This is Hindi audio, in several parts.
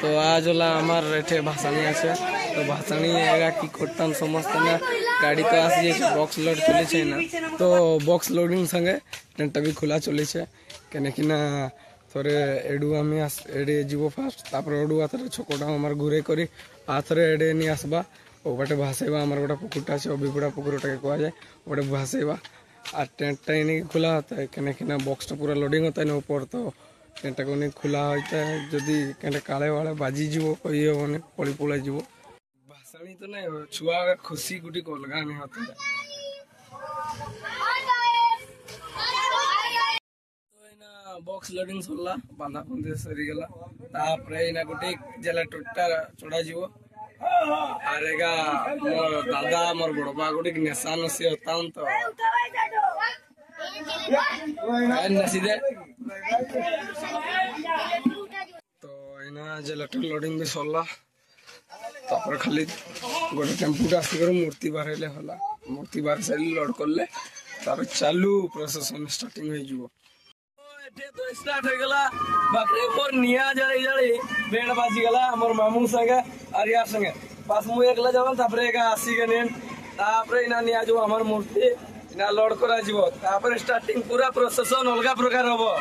तो आज होला हमार एठे भाषाणी আছে तो भाषाणी एगा की करताम समस्त ना गाड़ी तो आसी जाय बॉक्स लोड चले छे ना तो बॉक्स लोडिंग संगे टेंट भी खुला चले छे केने कि ना थोरे एडू आमी एडे जीवो फास्ट तापर एडू आथरे छोकोटा हमार घुरे करी आथरे एडे नि आसबा ओ बटे भासेबा हमार गोटा पुकुटा छे अबिपुड़ा पुकुरटा के कोआ जाय ओडे भासेबा आ टेंट टाइनी खुला होता है केने कि ना बॉक्स तो पूरा लोडिंग होता है ना ऊपर तो टेंट को नहीं खुला होता है जदि केने काले वाले बाजी जीवो कोई होने पड़ी पड़ा जीवो भाषाणी तो नहीं छुआ खुशी गुटी को लगा नहीं होता है बॉक्स लोडिंग सरला बांधा पुंदे सरी गला तापरे इना गुटी जला टुट्टा चढ़ा जीवो आरेगा मोर दादा मोर बड़बा गुटी नेसान से होता तो नसीदे तो इना जला लोडिंग भी सरला तापर खाली गोटे टेम्पुटा आसिकर मूर्ति बाहर होला मूर्ति बाहर सारी लोड करले तापर चालू प्रोसेसन स्टार्टिंग हो जीवो एठे तो स्टार्ट हो गला बाकरे मोर निया जळी जळी बेड बाजी गला मोर मामू संगे आरिया संगे पास मु एकला जावन तापर एका आसी गनेन तापर इना निया जो हमर मूर्ति इना लोड करा जीवो तापर स्टार्टिंग पूरा प्रोसेसन अलगा प्रकार होबो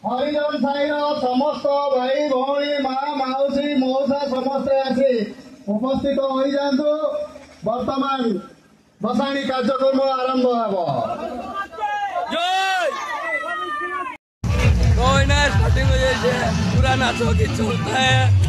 हरिजन साईर समस्त भाई भौणी माँ मौसी मौसा समस्त आसी उपस्थित हो जातु वर्तमान भसाणी कार्यक्रम आरंभ हम तो स्टार्टिंग हो जाए पूरा नाचो की चलता है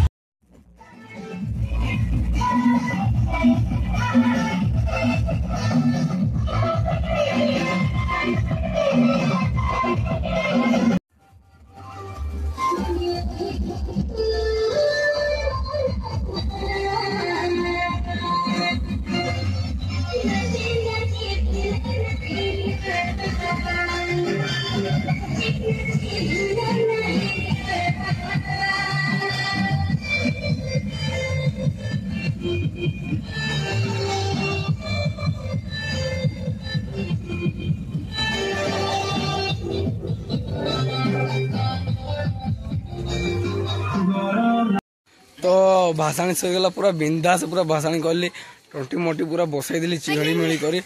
तो भाषाणी सरीगला पूरा बिंदा से पूरा भाषाणी करली टोटी मोटी पूरा बसई दिली चिघड़ी मिली करी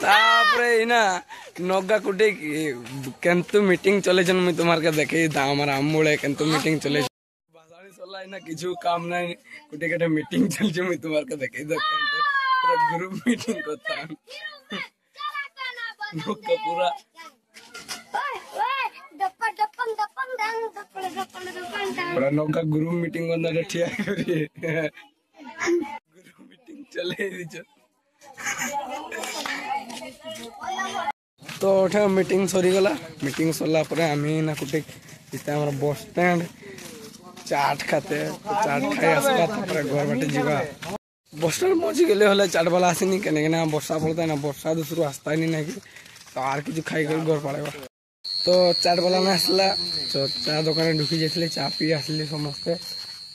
तापरे इना नगा कुटे केंतु मीटिंग चले जन मैं तुम्हार के देखे हमारा आमूले केंतु मीटिंग चले भाषाणी सरला इना किछु काम नहीं कुटे केटे मीटिंग चल जे मैं तुम्हार के देखे पूरा ग्रुप मीटिंग करता नगा पूरा बड़ा नौका ग्रुप मीटिंग बंदा ठिया करी ग्रुप मीटिंग चले तो उठे मीटिंग सरी गला मीटिंग सरला परे आमी ना कुटे इता हमर बस स्टैंड चाट खाते चाट खाई आसला तापर घर बाटे जीवा बस स्टैंड पहुंची गेले हले चाट वाला आसीनी केने केना वर्षा पड़ता ना वर्षा दूसरो आस्ता नहीं ना कि तो आर किछु खाई कर घर पड़ेबा तो चाट वाला ना आसला तो चा दुकान ढुकी जाइले चा पी आसले समस्ते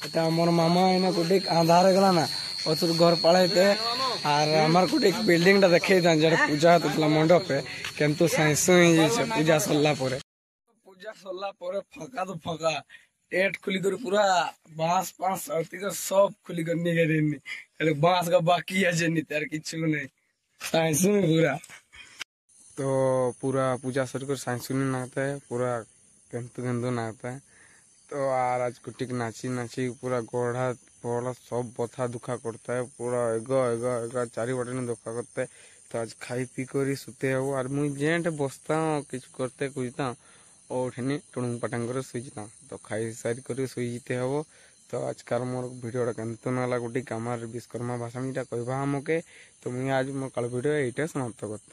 एटा हमर मामा एना कोटे आधार गला ना और तो घर पड़ाइते और हमार कोटे एक बिल्डिंग टा देखे था जड़े पूजा होतला मंडप पे किंतु साइंस ही पूजा सरला परे फका तो फका टेट खुली कर पूरा बांस पांस अति का सब खुली कर निगे देनी એટલે बांस का बाकी है जे नहीं तार किछु नहीं साइंस में पूरा तो पूरा पूजा सर कर साइंस में नाता है पूरा केंतु केंतु नाता है तो आज कुटिक नाची नाची पूरा गोढ़ा बोला सब बथा दुखा करता है पूरा एगा एगा एगा चारि बटे ने दुखा करता है तो आज खाई पी करी सुते हो और मुई जेंट बसता किछु करते कुछता और ठने टुणुंग पटांग कर सुईता तो खाई सारी करी सुईते हो तो आज कार मोर वीडियो केंतु नाला गुटी कामार विश्वकर्मा भाषाणीटा कहबा हमके तो मुई आज मोर काल वीडियो एटा समाप्त करता।